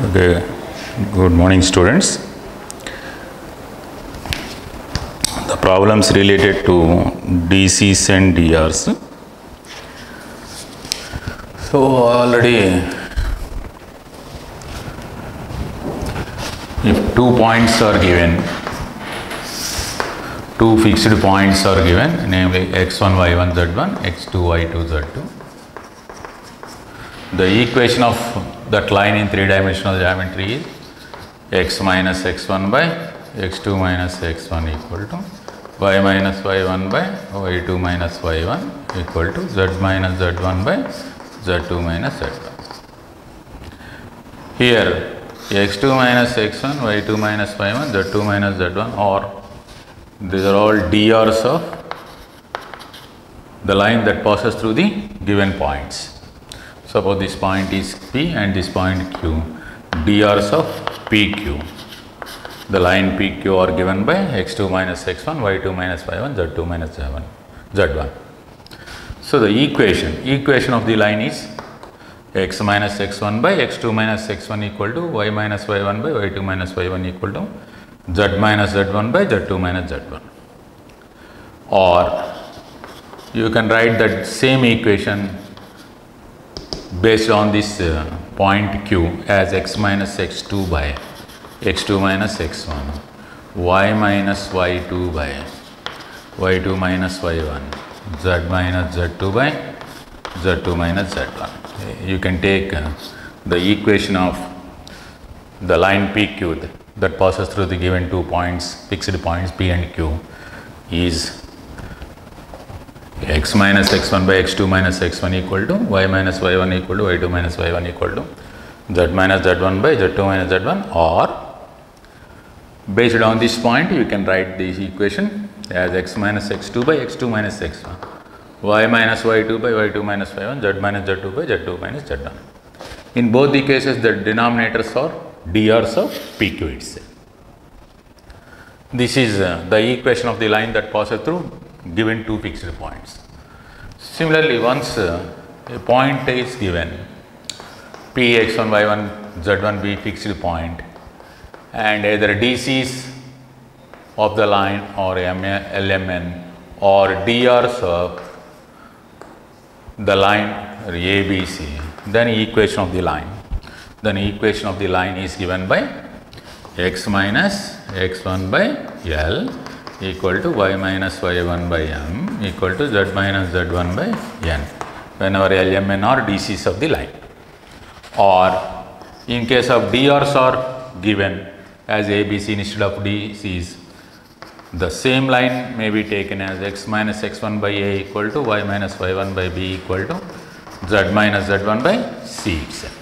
Okay, good morning students. The problems related to DCs and DRs. So already if 2 points are given, 2 fixed points are given, namely x1, y1, z1, x2, y2, z2. The equation of that line in three-dimensional geometry is x minus x1 by x2 minus x1 equal to y minus y1 by y2 minus y1 equal to z minus z1 by z2 minus z1. Here x2 minus x1, y2 minus y1, z2 minus z1, or these are all DRs of the line that passes through the given points. Suppose this point is P and this point Q, DRs of PQ. The line PQ are given by x2 minus x1, y2 minus y1, z2 minus z1. So the equation of the line is x minus x1 by x2 minus x1 equal to y minus y1 by y2 minus y1 equal to z minus z1 by z2 minus z1. Or you can write that same equation based on this point Q as x minus x2 by x2 minus x1, y minus y2 by y2 minus y1, z minus z2 by z2 minus z1. You can take the equation of the line PQ that passes through the given 2 points, fixed points P and Q, is x minus x1 by x2 minus x1 equal to y minus y1 equal to y2 minus y1 equal to z minus z1 by z2 minus z1, or based on this point you can write this equation as x minus x2 by x2 minus x1, y minus y2 by y2 minus y1, z minus z2 by z2 minus z1. In both the cases the denominators are DRs of PQ itself. This is the equation of the line that passes through given 2 fixed points. Similarly, once a point is given, P x1 y1 z1 be fixed point, and either DCs of the line or LMN or DRs of the line ABC, then equation of the line is given by x minus x1 by L equal to y minus y1 by m equal to z minus z1 by n, whenever LMN or DCs of the line. Or in case of DRs are given as ABC instead of DCs, the same line may be taken as x minus x1 by A equal to y minus y1 by B equal to z minus z1 by C itself.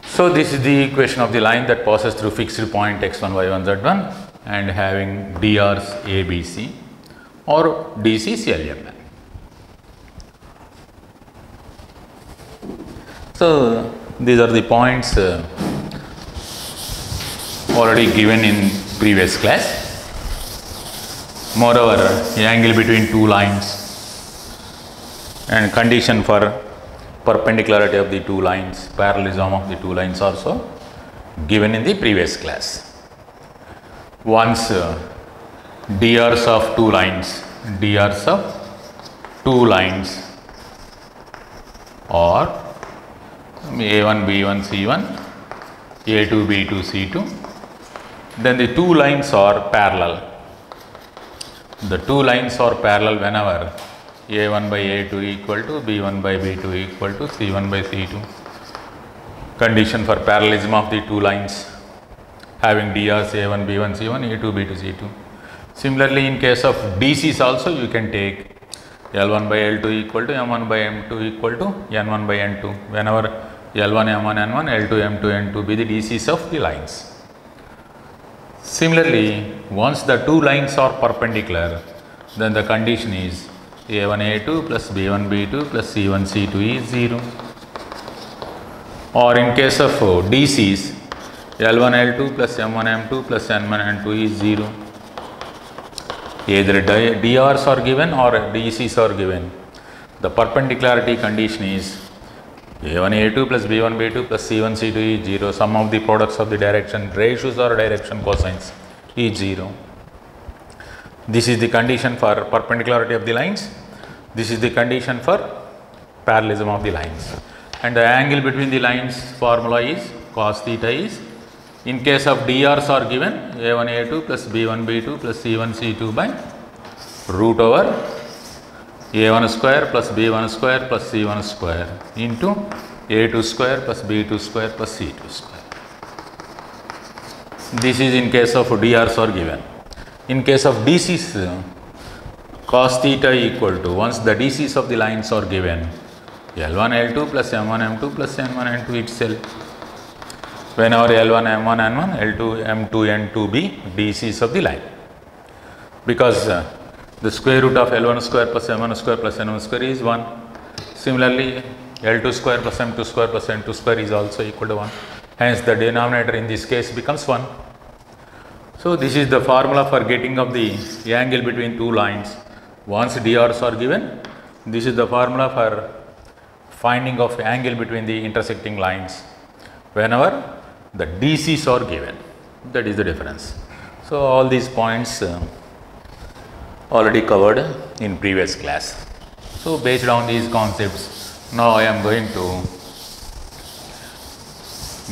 So this is the equation of the line that passes through fixed point x1, y1, z1 and having DRs ABC or DCs LMN. So these are the points already given in previous class. Moreover, angle between 2 lines and condition for perpendicularity of the 2 lines, parallelism of the 2 lines also given in the previous class. Once DRs of 2 lines or A1, B1, C1, A2, B2, C2, then the 2 lines are parallel. The 2 lines are parallel whenever A1 by A2 equal to B1 by B2 equal to C1 by C2. Condition for parallelism of the 2 lines having DRs A1, B1, C1, A2, B2, C2. Similarly, in case of DCs also you can take L1 by L2 equal to M1 by M2 equal to N1 by N2, whenever L1, M1, N1, L2, M2, N2 be the DCs of the lines. Similarly, once the 2 lines are perpendicular, then the condition is A1, A2 plus B1, B2 plus C1, C2 is 0. Or in case of DCs, L1, L2 plus M1, M2 plus N1, N2 is 0. Either DRs are given or DCs are given. The perpendicularity condition is A1 A2 plus B1 B2 plus C1 C2 is 0. Sum of the products of the direction ratios or direction cosines is 0. This is the condition for perpendicularity of the lines. This is the condition for parallelism of the lines. And the angle between the lines formula is cos theta is, in case of DRs are given, A1 A2 plus B1 B2 plus C1 C2 by root over A1 square plus B1 square plus C1 square into A2 square plus B2 square plus C2 square. This is in case of DRs are given. In case of DCs, cos theta equal to, once the DCs of the lines are given, L1 L2 plus M1 M2 plus N1 N2 itself. Whenever L1 M1 N1, L2 M2 N2 be DCs of the line. Because the square root of L1 square plus M1 square plus N1 square is 1. Similarly, L2 square plus M2 square plus N2 square is also equal to 1. Hence, the denominator in this case becomes 1. So, this is the formula for getting of the angle between two lines. Once DRs are given, this is the formula for finding of angle between the intersecting lines whenever the DCs are given. That is the difference. So, all these points already covered in previous class. So, based on these concepts, now I am going to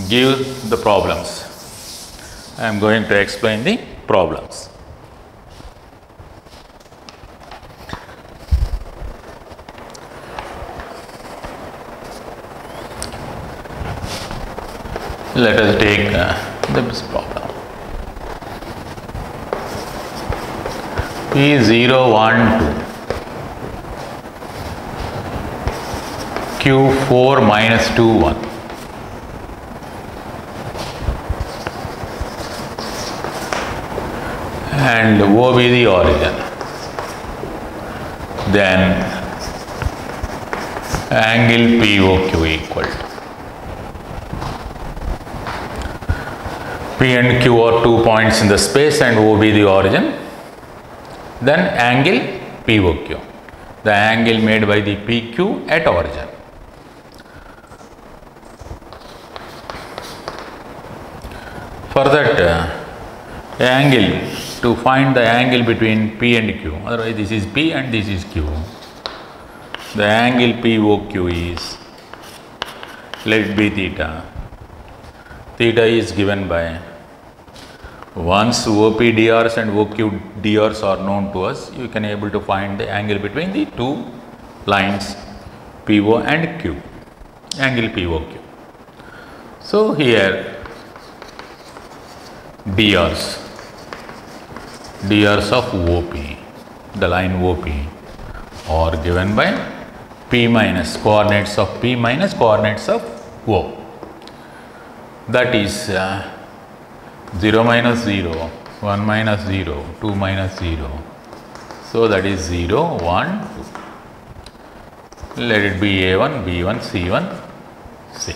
give the problems. I am going to explain the problems. Let us take this problem. P012 Q4 minus 21 and OB the origin. Then angle POQ equal to, P and Q are 2 points in the space and OB the origin. Then angle POQ, the angle made by the PQ at origin. For that angle, to find the angle between P and Q, otherwise this is P and this is Q. The angle POQ is, let it be theta. Theta is given by, once OP drs and OQ drs are known to us, you can able to find the angle between the two lines PO and Q, angle POQ. So here drs of OP, the line OP, are given by P minus coordinates of P minus coordinates of O. That is 0 minus 0, 1 minus 0, 2 minus 0. So that is 0, 1, 2. Let it be A1, B1, C1, C.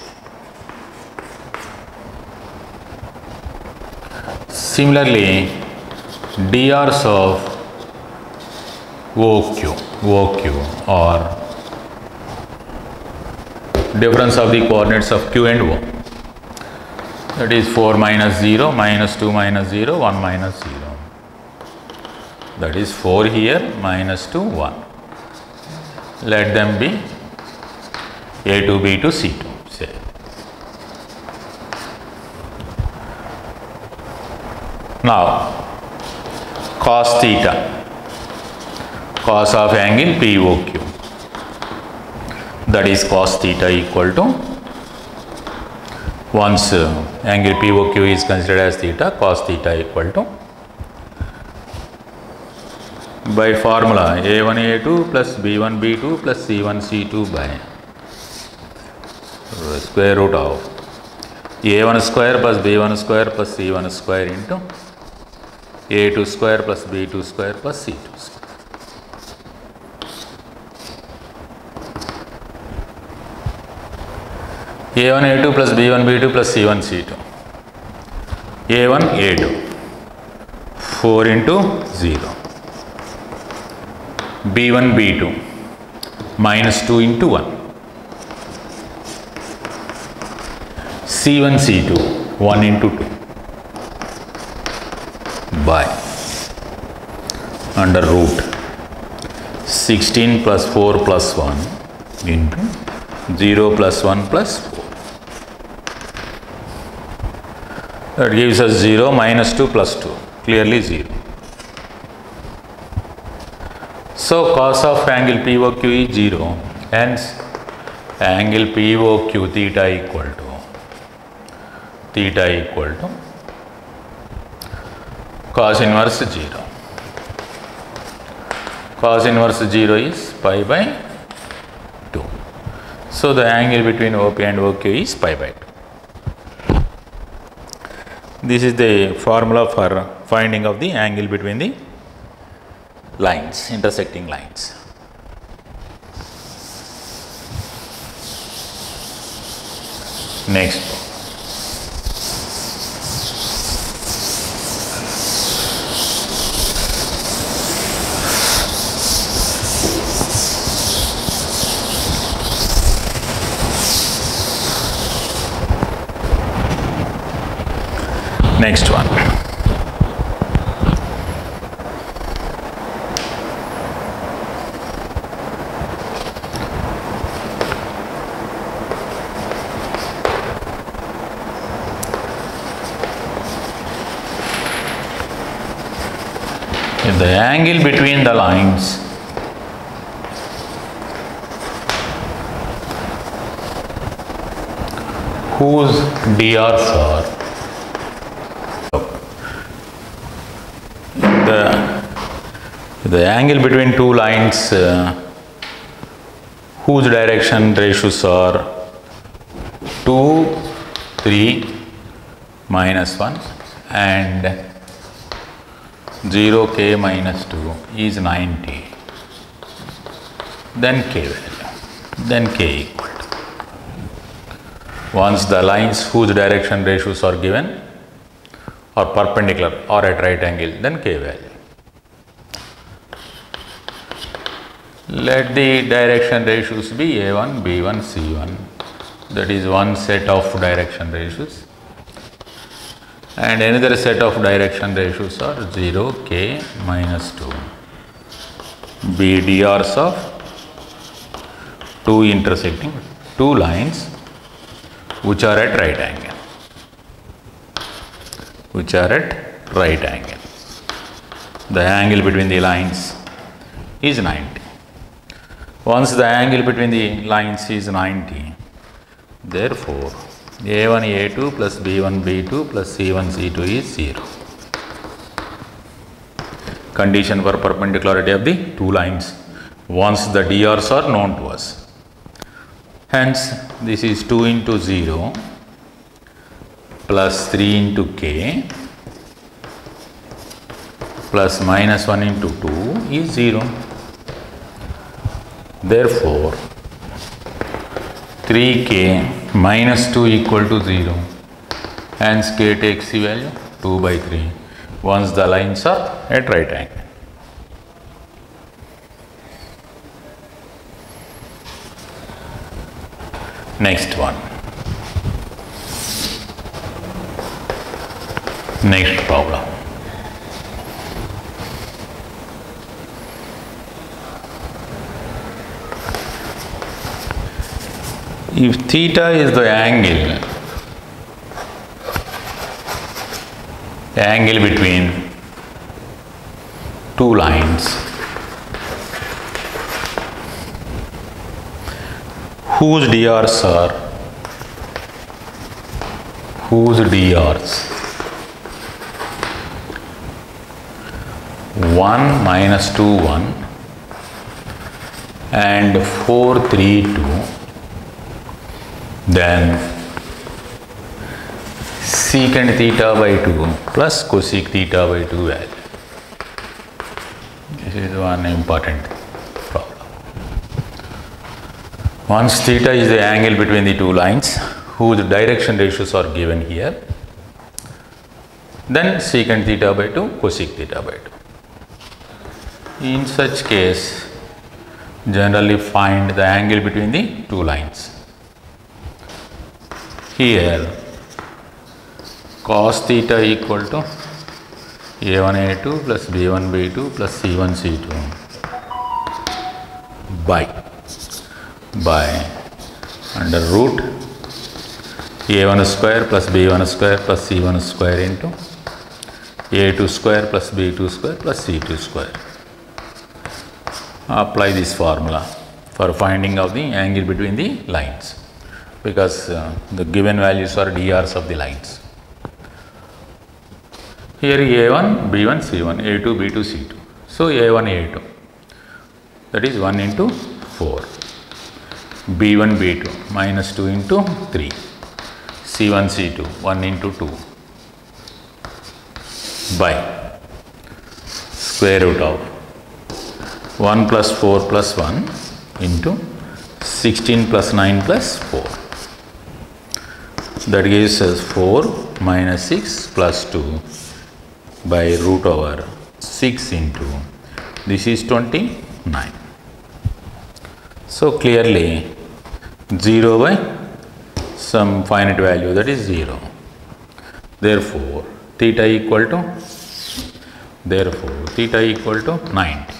Similarly, drs of OQ or difference of the coordinates of Q and O. That is 4 minus 0, minus 2 minus 0, 1 minus 0. That is 4 here, minus 2, 1. Let them be A2, B2, C2, say. Now, cos theta, cos of angle POQ, that is cos theta equal to, once angle POQ is considered as theta, cos theta equal to, by formula A1 A2 plus B1 B2 plus C1 C2 by square root of A1 square plus B1 square plus C1 square into A2 square plus B2 square plus C2 square. A1 A2 plus B1 B2 plus C1 C2. A1 A2 4 into 0. B1 B2 minus 2 into 1. C1 C2 1 into 2 by under root 16 plus 4 plus 1 into 0 plus 1 plus 4. That gives us 0 minus 2 plus 2, clearly 0. So cos of angle POQ is 0, hence angle POQ theta equal to cos inverse 0. Cos inverse 0 is pi by 2. So the angle between OP and OQ is pi by 2. This is the formula for finding of the angle between the lines, intersecting lines. Next. Next one. If the angle between the lines whose DRs are the angle between two lines whose direction ratios are 2, 3, minus 1 and 0, k minus 2 is 90. Then k value, then k equal to. Once the lines whose direction ratios are given or perpendicular or at right angle, then k value. Let the direction ratios be A1, B1, C1. That is one set of direction ratios. And another set of direction ratios are 0, k, minus 2. B DRs of two intersecting two lines which are at right angle. The angle between the lines is 90. Once the angle between the lines is 90, therefore A1 A2 plus B1 B2 plus C1 C2 is 0. Condition for perpendicularity of the two lines once the DRs are known to us. Hence, this is 2 into 0 plus 3 into k plus minus 1 into 2 is 0. Therefore, 3k minus 2 equal to 0. Hence, k takes the value 2 by 3 once the lines are at right angle. Next one. Next problem. If theta is the angle between two lines whose DRs are 1 minus 2 1 and 4 3 2, then secant theta by 2 plus cosec theta by 2 value. This is one important problem. Once theta is the angle between the two lines whose direction ratios are given here, then secant theta by 2, cosec theta by 2. In such case, generally find the angle between the two lines. Here cos theta equal to a1 a2 plus b1 b2 plus c1 c2 by under root a1 square plus b1 square plus c1 square into a2 square plus b2 square plus c2 square. Apply this formula for finding of the angle between the lines, because the given values are drs of the lines. Here a1, b1, c1, a2, b2, c2. So a1, a2, that is 1 into 4. b1, b2, minus 2 into 3. c1, c2, 1 into 2 by square root of 1 plus 4 plus 1 into 16 plus 9 plus 4. That gives us 4 minus 6 plus 2 by root over 6 into, this is 29. So clearly 0 by some finite value, that is 0. Therefore theta equal to 90,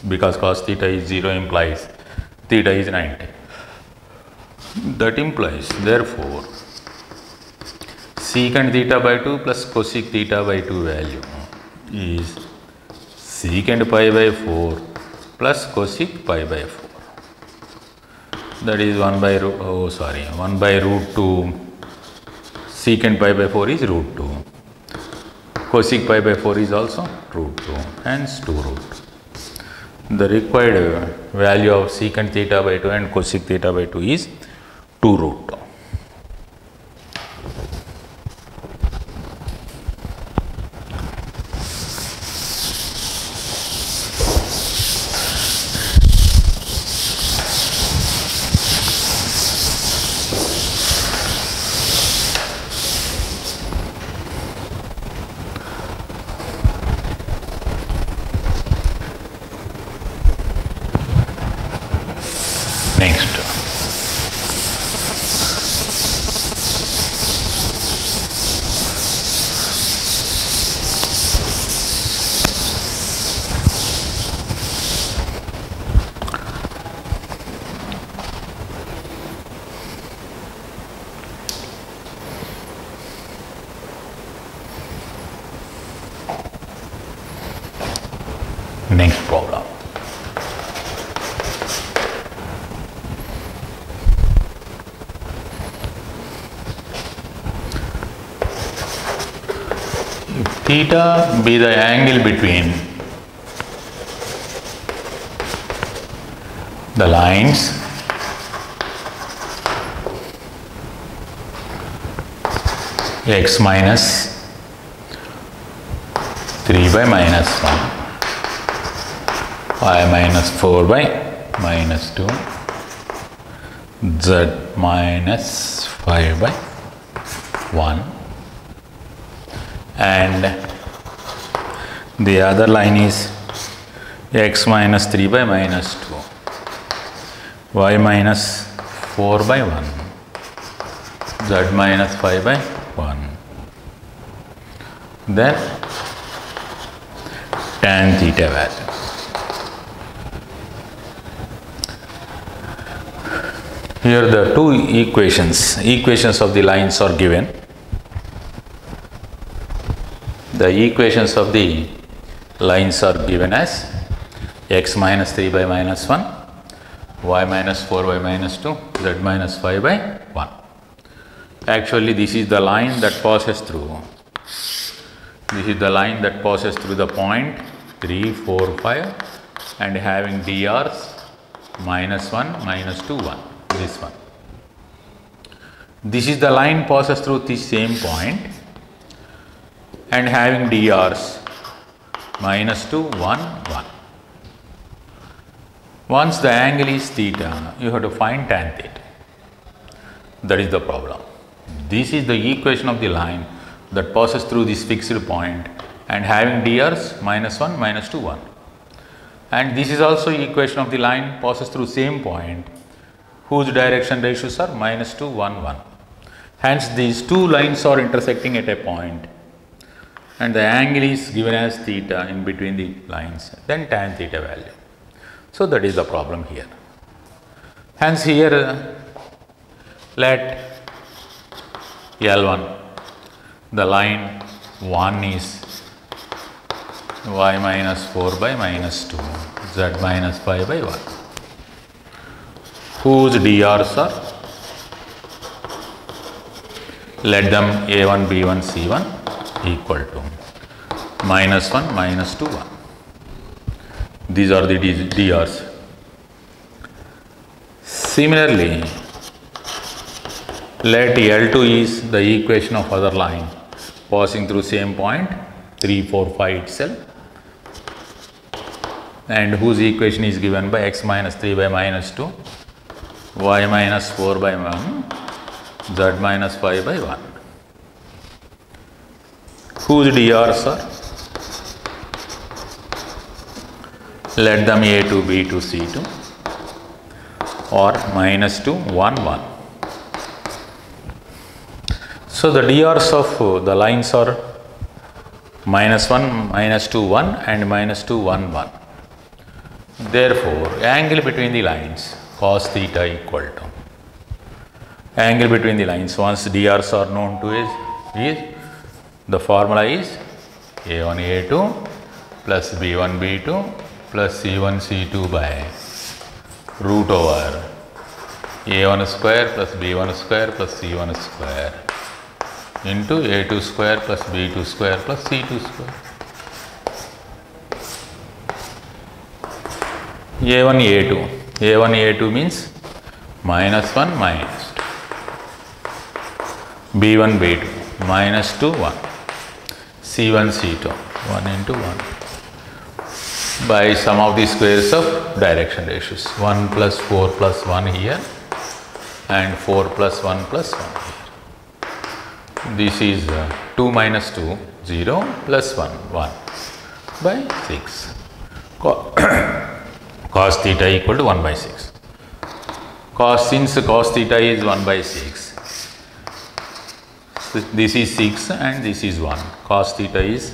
because cos theta is 0 implies theta is 90. That implies therefore secant theta by 2 plus cosec theta by 2 value is secant pi by 4 plus cosec pi by 4. That is 1 by root 2. Secant pi by 4 is root 2. Cosec pi by 4 is also root 2, hence 2 root. The required value of secant theta by 2 and cosec theta by 2 is 2 root 2. Next, problem. Theta be the angle between the lines x minus 3 by minus 1, y minus 4 by minus 2, z minus 5 by 1, and the other line is x minus 3 by minus 2, y minus 4 by 1, z minus 5 by 1. Then tan theta value. Here the two equations of the lines are given. The equations of the lines are given as x minus 3 by minus 1, y minus 4 by minus 2, z minus 5 by 1. Actually, this is the line that passes through. This is the line that passes through the point 3, 4, 5 and having drs minus 1, minus 2, 1. This one. This is the line passes through the same point and having drs minus 2, 1, 1. Once the angle is theta, you have to find tan theta. That is the problem. This is the equation of the line that passes through this fixed point and having drs minus 1, minus 2, 1. And this is also equation of the line passes through same point whose direction ratios are minus 2, 1, 1. Hence these two lines are intersecting at a point and the angle is given as theta in between the lines, then tan theta value. So that is the problem here. Hence here let L1, the line 1 is y minus 4 by minus 2, z minus 5 by 1, whose DRs are, let them A1, B1, C1 equal to minus 1, minus 2, 1. These are the DRs. Similarly, let L2 is the equation of other line passing through same point 3, 4, 5 itself, and whose equation is given by x minus 3 by minus 2, y minus 4 by 1, z minus 5 by 1. Whose DRs are, let them A2, B2, C2 or minus 2, 1, 1. So the DRs of the lines are minus 1, minus 2, 1 and minus 2, 1, 1. Therefore, angle between the lines cos theta equal to angle between the lines once DRs are known to is the formula is A1 A2 plus B1 B2 plus C1 C2 by root over A1 square plus B1 square plus C1 square into A2 square plus B2 square plus C2 square. A1 A2 means minus 1 minus 2, B1 B2 minus 2 1, C1 C2 1 into 1 by sum of the squares of direction ratios 1 plus 4 plus 1 here and 4 plus 1 plus 1 here. This is 2 minus 2 0 plus 1 1 by 6. Cos theta equal to 1 by 6. Since cos theta is 1 by 6, this is 6 and this is 1. Cos theta is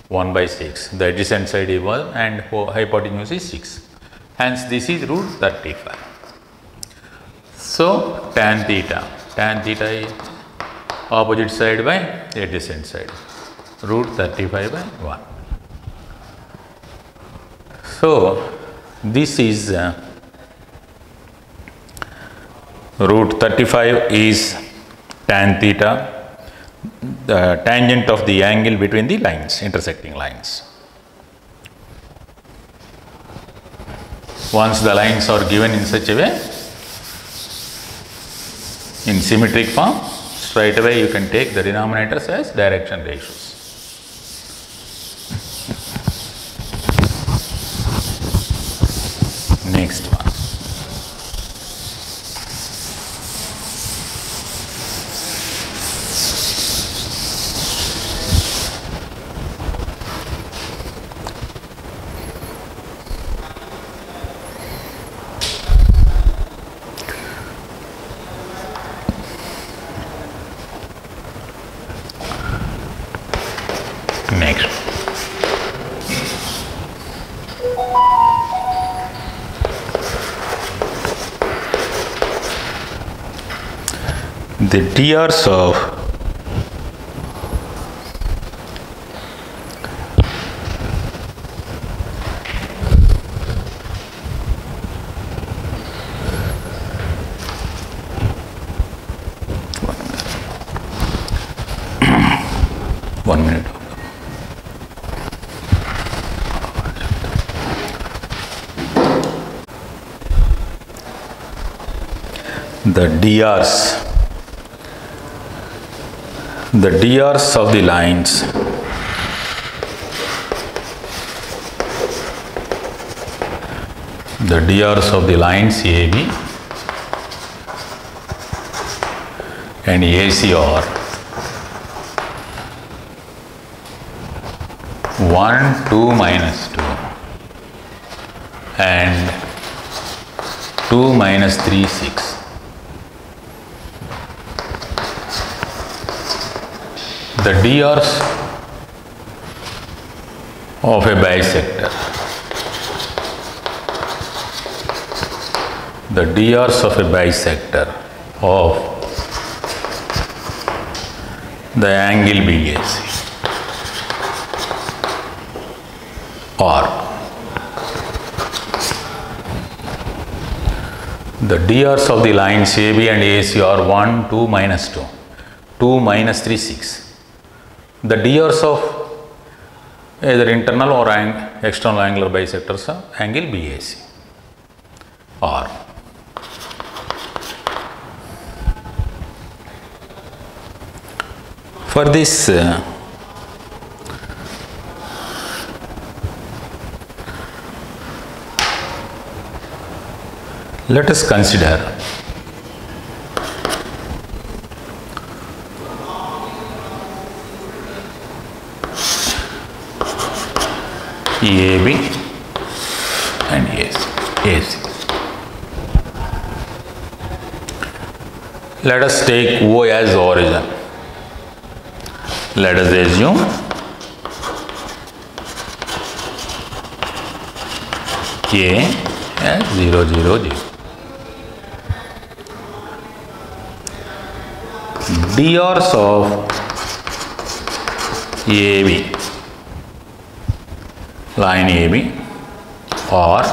1 by 6. The adjacent side is 1 and hypotenuse is 6. Hence this is root 35. So tan theta is opposite side by adjacent side, root 35 by 1. So this is root 35 is tan theta, the tangent of the angle between the lines, intersecting lines. Once the lines are given in such a way, in symmetric form, straight away you can take the denominators as direction ratios. Next one. Next. The DRs of one minute. The DRs of the lines AB and AC are 1, 2, minus 2 and 2, minus 3, 6. the DRs of a bisector. The DRs of a bisector of the angle BAC or the DRs of the lines AB and AC are 1, 2, minus 2, 2, minus 3, 6. The DRs of either internal or external angular bisectors of angle BAC are for this let us consider AB and AC. Let us take O as origin. Let us assume A as 0, 0, 0. DRs of AB, line AB, or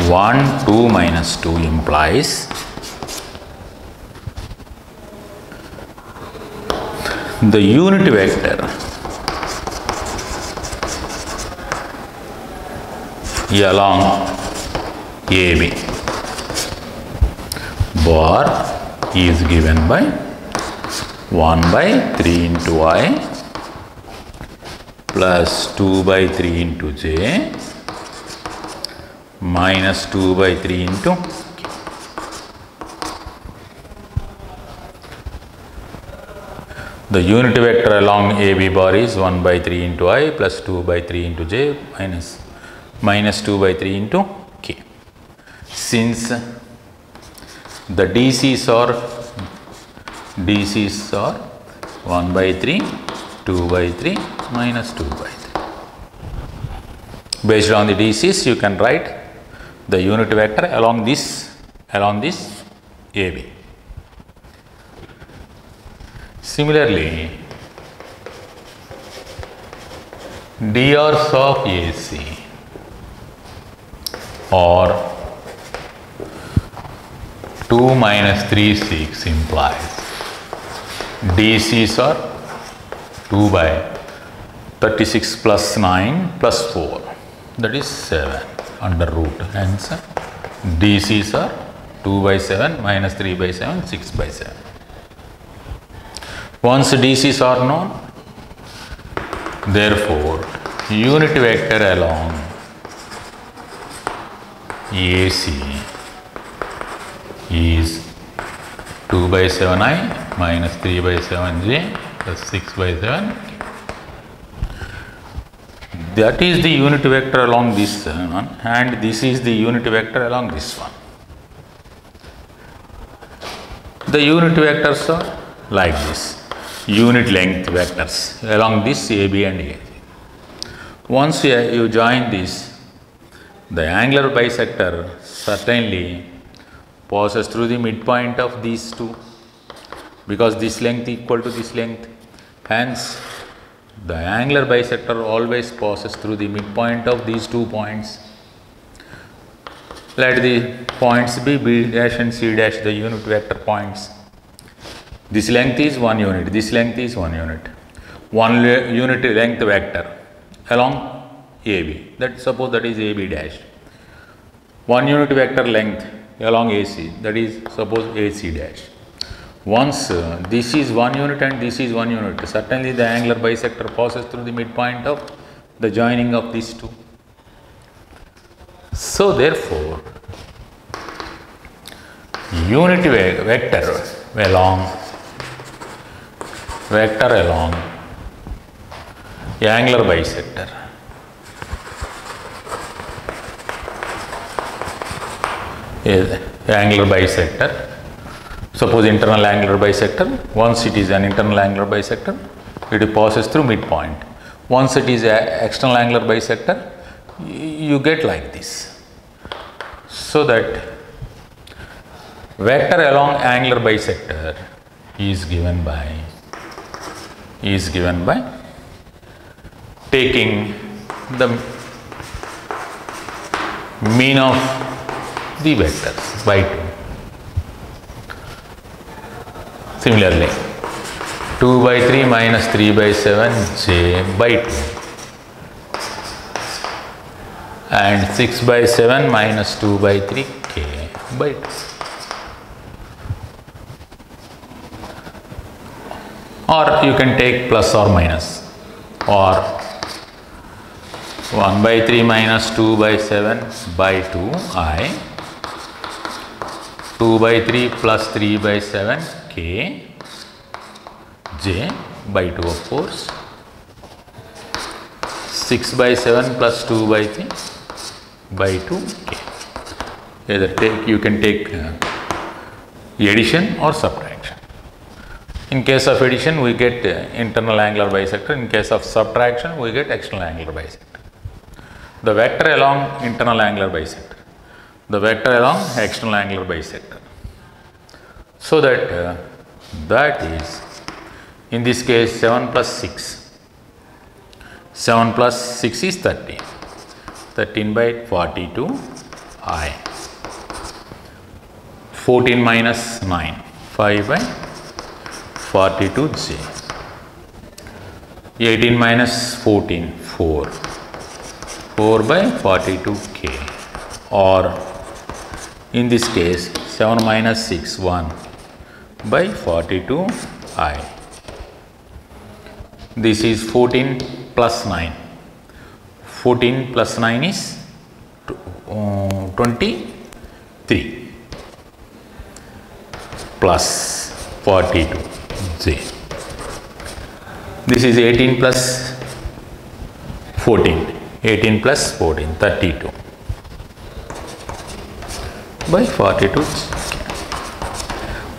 1, 2, minus 2 implies the unit vector along AB bar is given by 1 by 3 into I plus 2 by 3 into J minus 2 by 3 into K. The unit vector along AB bar is 1 by 3 into I plus 2 by 3 into J minus 2 by 3 into K. Since the DCs are 1 by 3, 2 by 3, minus 2 by 3. Based on the DCs, you can write the unit vector along this AB. Similarly, DRs of AC or 2 minus 3, 6 implies DCs are 2 by 36 plus 9 plus 4, that is 7 under root. Hence, DCs are 2 by 7 minus 3 by 7, 6 by 7. Once DCs are known, therefore, unit vector along AC is 2 by 7I minus 3 by 7J plus 6 by 7. That is the unit vector along this one, and this is the unit vector along this one. The unit vectors are like this. Unit length vectors along this AB and AC. Once you join this, the angular bisector certainly passes through the midpoint of these two, because this length equal to this length. Hence, the angular bisector always passes through the midpoint of these 2 points. Let the points be B dash and C dash, the unit vector points. This length is 1 unit, this length is 1 unit. 1 unit length vector along AB, suppose that is AB dash. 1 unit vector length along AC, that is suppose AC dash. Once this is 1 unit and this is 1 unit, certainly the angular bisector passes through the midpoint of the joining of these two. So therefore, unit vector along angular bisector is angular bisector Suppose internal angular bisector, once it is an internal angular bisector, it passes through midpoint. Once it is an external angular bisector, you get like this. So that vector along angular bisector is given by taking the mean of the vectors by 2. Similarly, 2 by 3 minus 3 by 7 j by 2 and 6 by 7 minus 2 by 3 k by 2. Or you can take plus or minus, or 1 by 3 minus 2 by 7 by 2 I, 2 by 3 plus 3 by 7 k j by 2 of course, 6 by 7 plus 2 by 3 by 2 k. You can take addition or subtraction. In case of addition we get internal angular bisector, in case of subtraction we get external angular bisector. The vector along internal angular bisector, the vector along external angular bisector. So that that is, in this case 7 plus 6, 7 plus 6 is 13, 13 by 42 I, 14 minus 9, 5 by 42 j, 18 minus 14, 4, 4 by 42 k, or in this case 7 minus 6, 1 by 42 I. This is 14 plus 9. 14 plus 9 is 23 plus 42 j. This is 18 plus 14. 18 plus 14, 32 by 42.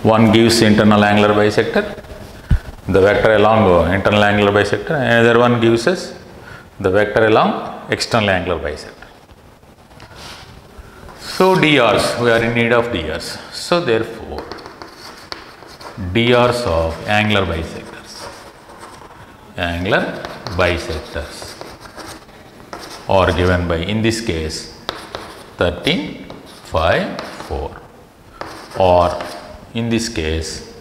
One gives internal angular bisector, the vector along internal angular bisector, another one gives us the vector along external angular bisector. So drs, we are in need of drs. So therefore, drs of angular bisectors are given by, in this case, 13, 5, 4, or in this case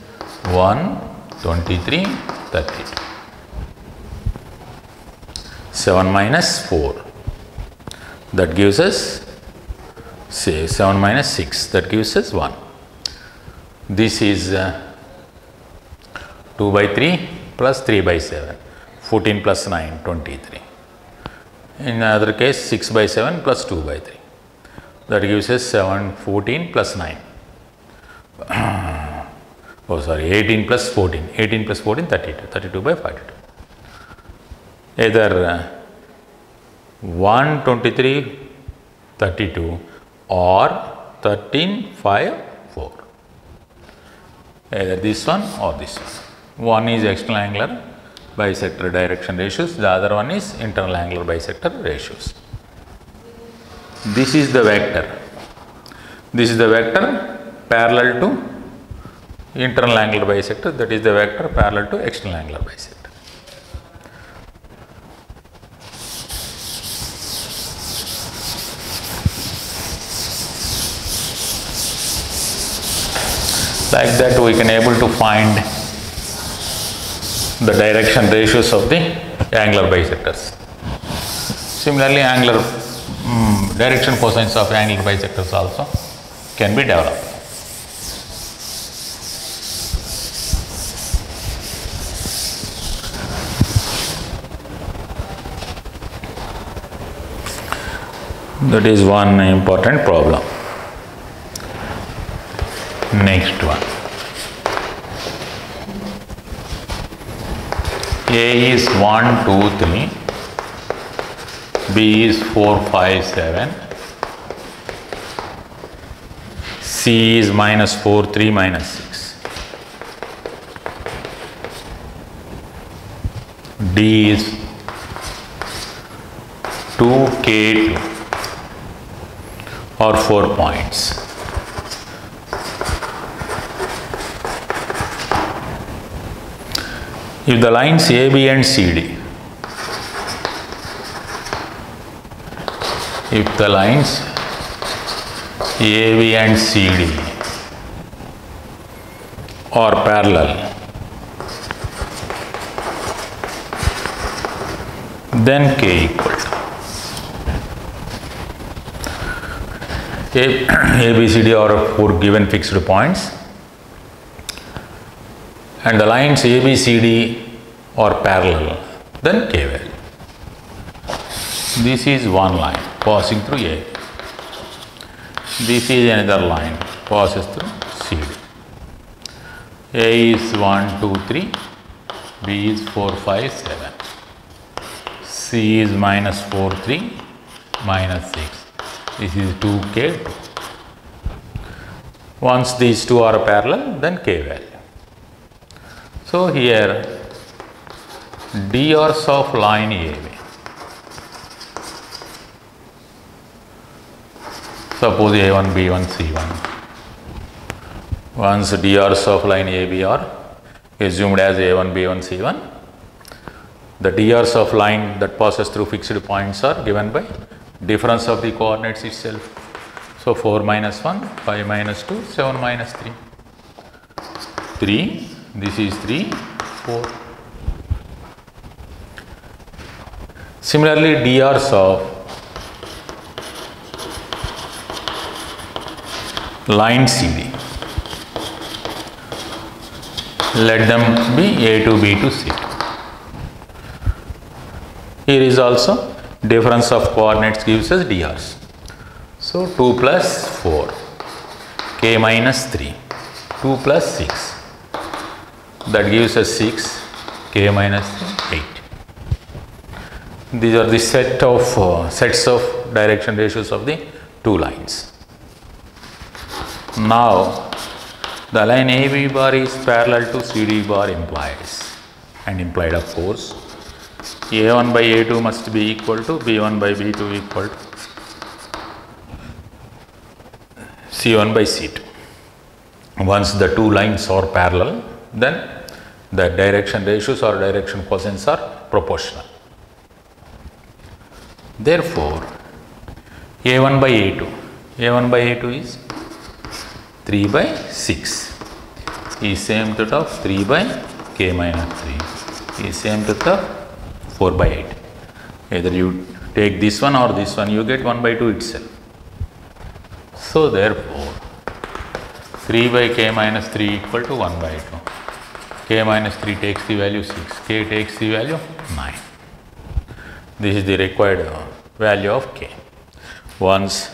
1, 23, 32. 7 minus 4, that gives us, say 7 minus 6, that gives us 1. This is 2 by 3 plus 3 by 7, 14 plus 9, 23. In other case 6 by 7 plus 2 by 3, that gives us 7, 14 plus 9. Oh sorry, 18 plus 14, 18 plus 14, 32, 32 by 42. Either 1, 23, 32 or 13, 5, 4. Either this one or this one. One is external angular bisector direction ratios, the other one is internal angular bisector ratios. This is the vector. This is the vector parallel to internal angular bisector, that is the vector parallel to external angular bisector. Like that we can able to find the direction ratios of the angular bisectors. Similarly, angular direction cosines of angular bisectors also can be developed. That is one important problem. Next one. A is 1, 2, 3. B is 4, 5, 7. C is minus 4, 3, minus 6. D is 2K2 or 4 points. If the lines AB and CD, if the lines AB and CD are parallel, then K equal to A, B, C, D are 4 given fixed points, and the lines A, B, C, D are parallel, then K value. This is one line passing through A. This is another line passes through C, D. A is 1, 2, 3, B is 4, 5, 7. C is minus 4, 3, minus 6. This is 2K2. Once these two are parallel, then K value. So here DRs of line AB. Suppose A1, B1, C1. Once DRs of line AB are assumed as A1, B1, C1, the DRs of line that passes through fixed points are given by difference of the coordinates itself. So 4 minus 1, 5 minus 2, 7 minus 3. 3, this is 3, 4. Similarly, DRs of line CD, let them be A2, B2, C2. Here is also difference of coordinates gives us DRs. So 2 plus 4, K minus 3, 2 plus 6, that gives us 6, K minus 8. These are the sets of direction ratios of the two lines. Now the line AB bar is parallel to CD bar implies, and implied of course A1 by A2 must be equal to B1 by B2 equal to C1 by C2. Once the two lines are parallel, then the direction ratios or direction quotients are proportional. Therefore, A1 by A2 is 3 by 6 is same to the 3 by K minus 3 is same to the 4 by 8. Either you take this one or this one, you get 1 by 2 itself. So therefore, 3 by K minus 3 equal to 1 by 2. K minus 3 takes the value 6, K takes the value 9. This is the required value of K once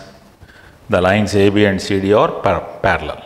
the lines AB and CD are parallel.